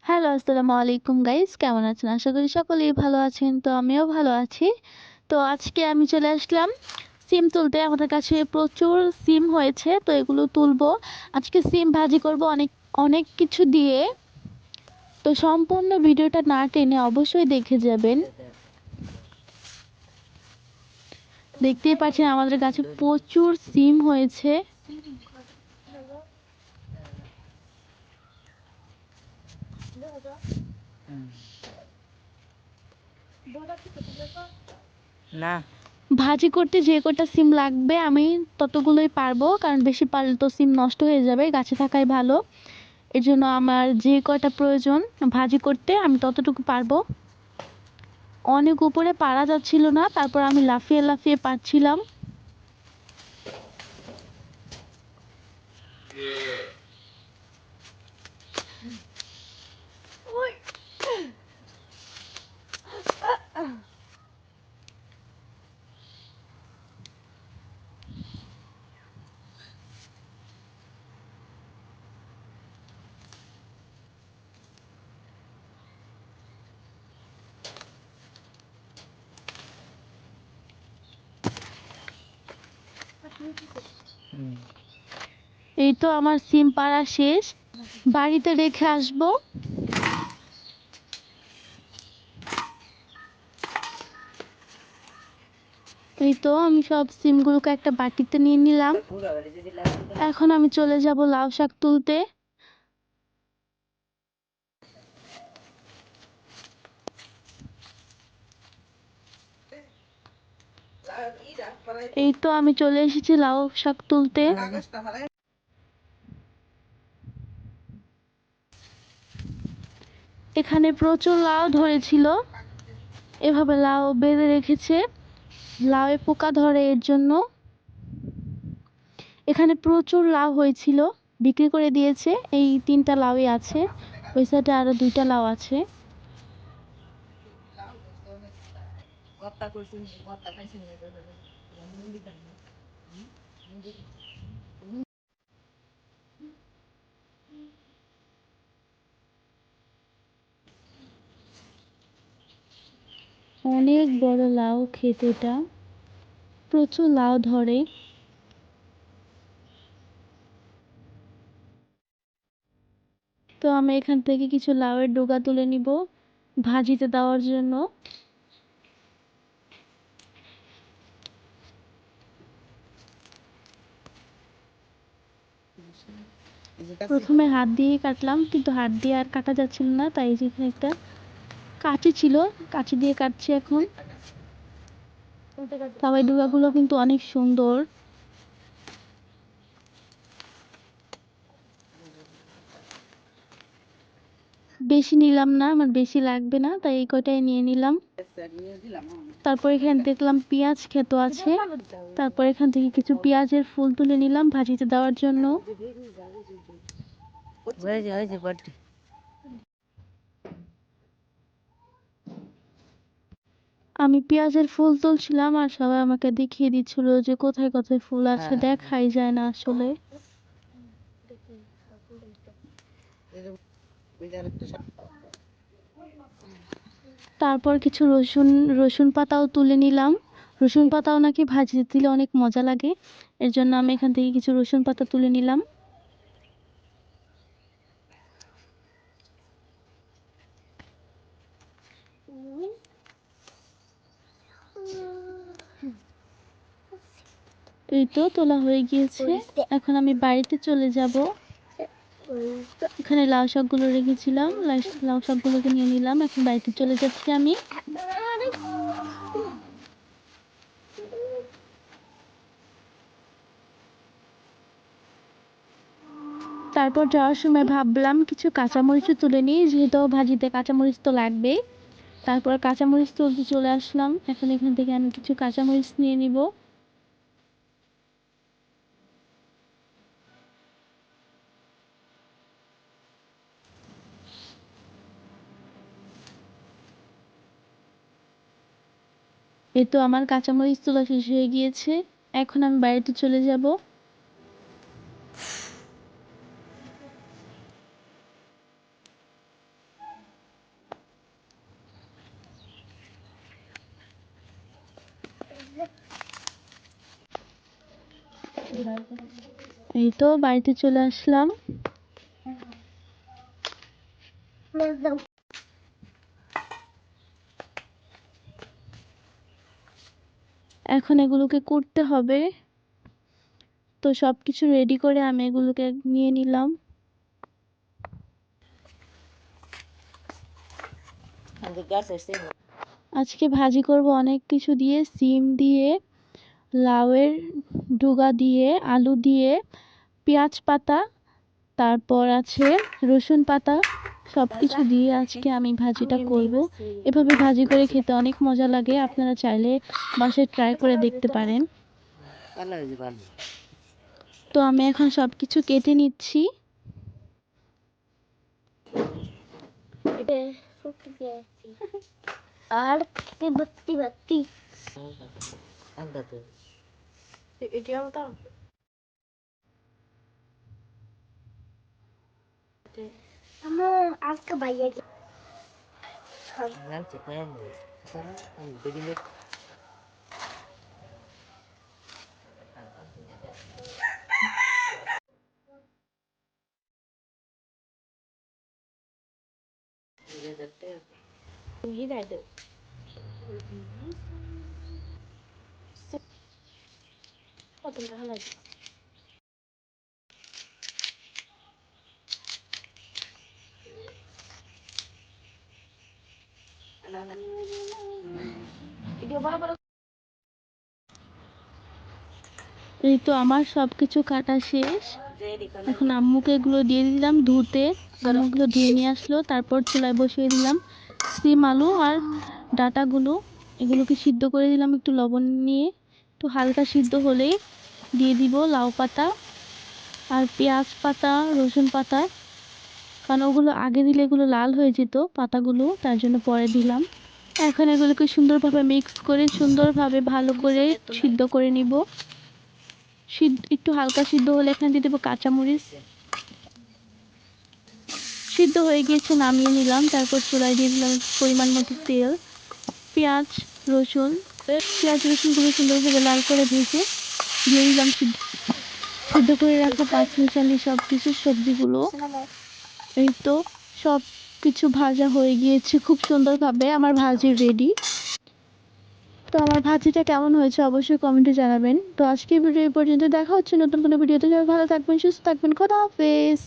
Hello, আসসালামু আলাইকুম guys. কেমন আছেন? আশা করি সকলেই ভালো আছেন। তো আমিও ভালো আছি। তো আজকে আমি চলে আসলাম সিম তুলতে। আমাদের কাছে প্রচুর সিম হয়েছে। তো এগুলো তুলবো। আজকে সিম ভাজি করব অনেক অনেক কিছু দিয়ে। তো সম্পূর্ণ ভিডিওটা না টেনে অবশ্যই দেখে যাবেন। দেখতেই পাচ্ছেন আমাদের কাছে প্রচুর সিম হয়েছে। না ভাজি করতে যে কটা সিম লাগবে আমি ততগুলোই পারবো, কারণ বেশি পারলে তো সিম নষ্ট হয়ে যাবে, গাছে থাকাই ভালো। এর জন্য আমার যে কয়টা প্রয়োজন ভাজি করতে আমি ততটুকু পারবো। অনেক উপরে পারা যাচ্ছিল না, তারপর আমি লাফিয়ে লাফিয়ে পারছিলাম। এই তো আমার সিম পাড়া শেষ, বাড়িতে রেখে আসবো। এই তো আমি সব সিমগুলোকে একটা বাটিতে নিয়ে নিলাম। এখন আমি চলে যাব লাউ শাক তুলতে। এই তো আমি চলে এসেছি লাউ শাক তুলতে। এখানে প্রচুর লাউ ধরেছিল, এভাবে লাউ বেঁধে রেখেছে, লাউয়ে পোকা ধরে এর জন্য। এখানে প্রচুর লাউ হয়েছিল, বিক্রি করে দিয়েছে। এই 3টা লাউই আছে, ওই সাইডে আরো 2টা লাউ আছে। অনেক বড় লাউ ক্ষেত এটা, প্রচুর লাউ ধরে। তো আমি এখান থেকে কিছু লাউয়ের ডগা তুলে নিব ভাজিতে দেওয়ার জন্য। প্রথমে হাত দিয়ে কাটলাম, কিন্তু হাত দিয়ে আর কাটা যাচ্ছিল না, তাই যেখানে একটা কাঁচি ছিল, কাঁচি দিয়ে কাটছি এখন। তবে ডগাগুলো কিন্তু অনেক সুন্দর। বেশি নিলাম না, আমার বেশি লাগবে না, তাই এই কয়টাই নিয়ে নিলাম। তারপর এখানে দেখলাম পেঁয়াজ ক্ষেত আছে, তারপর এখান থেকে কিছু পেঁয়াজের ফুল তুলে নিলাম ভাজিতে দেওয়ার জন্য। আমি পেঁয়াজের ফুল তুলছিলাম আর সবাই আমাকে দেখিয়ে দিচ্ছিল যে কোথায় কোথায় ফুল আছে, দেখাই যায় না আসলে। তারপর কিছু রসুন রসুন পাতাও তুলে নিলাম। রসুন পাতাও নাকি ভাজিতে দিলে অনেক মজা লাগে, এর জন্য আমি এখান থেকে কিছু রসুন পাতা তুলে নিলাম। এই তো তোলা হয়ে গিয়েছে, এখন আমি বাড়িতে চলে যাব। এখানে লাউ শাকগুলো রেখেছিলাম, লাউ শাকগুলোকে নিয়ে নিলাম, এখন বাড়িতে চলে যাচ্ছি আমি। তারপর যাওয়ার সময় ভাবলাম কিছু কাঁচামরিচও তুলে নিই, যেহেতু ভাজিতে কাঁচামরিচ তো লাগবেই। তারপর কাঁচামরিচ তুলতে চলে আসলাম, এখন এখান থেকে আমি কিছু কাঁচামরিচ নিয়ে নিব। এই তো আমার কাঁচামরিচ তোলা শেষ হয়ে গিয়েছে, এখন আমি বাড়িতে চলে যাব। এই তো বাড়িতে চলে আসলাম। এখন এগুলোকে করতে হবে, তো সবকিছু রেডি করে আমি এগুলোকে নিয়ে নিলাম। আজকে ভাজি করব অনেক কিছু দিয়ে, সিম দিয়ে, লাউয়ের ডুগা দিয়ে, আলু দিয়ে, পেঁয়াজ পাতা, তারপর আছে রসুন পাতা, সবকিছু দিয়ে আজকে আমি ভাজিটা করব। এভাবে ভাজি করে খেতে অনেক মজা লাগে, আপনারা চাইলে বাসায় ট্রাই করে দেখতে পারেন। তো আমি এখন সবকিছু কেটে নিচ্ছি। আর বাত্তি বাত্তি আজকে ভাইয়া এই তো আমার সবকিছু কাটা শেষ। এখন আম্মুকে এগুলো দিয়ে দিলাম ধুতে। আম্মুগুলো ধুয়ে নিয়ে আসলো, তারপর চুলায় বসিয়ে দিলাম সিম, আলু আর ডাটাগুলো। এগুলোকে সিদ্ধ করে দিলাম একটু লবণ নিয়ে। একটু হালকা সিদ্ধ হলেই দিয়ে দিব লাউ পাতা আর পেঁয়াজ পাতা, রসুন পাতা, কারণ ওগুলো আগে দিলে এগুলো লাল হয়ে যেত পাতাগুলো, তার জন্য পরে দিলাম। এখন এগুলোকে সুন্দরভাবে মিক্স করে সুন্দরভাবে ভালো করে সিদ্ধ করে নিব। একটু হালকা সিদ্ধ হলে এখানে দিয়ে দেবো কাঁচামরিচ। সিদ্ধ হয়ে গিয়েছে, নামিয়ে নিলাম। তারপর চুলায় দিয়ে দিলাম পরিমাণ মতো তেল, পেঁয়াজ রসুনগুলো সুন্দরভাবে লাল করে ভেজে দিয়ে দিলাম সিদ্ধ করে রাখা পাঁচ মিশালি সব কিছু সবজিগুলো। এই তো সব কিছু ভাজা হয়ে গিয়েছে খুব সুন্দরভাবে, আমার ভাজি রেডি। তো আমার ভাজিটা কেমন হয়েছে অবশ্যই কমেন্টে জানাবেন। তো আজকের ভিডিও এই পর্যন্ত, দেখা হচ্ছে নতুন কোনো ভিডিওতে। ভালো থাকবেন, সুস্থ থাকবেন, খোদা হাফেজ।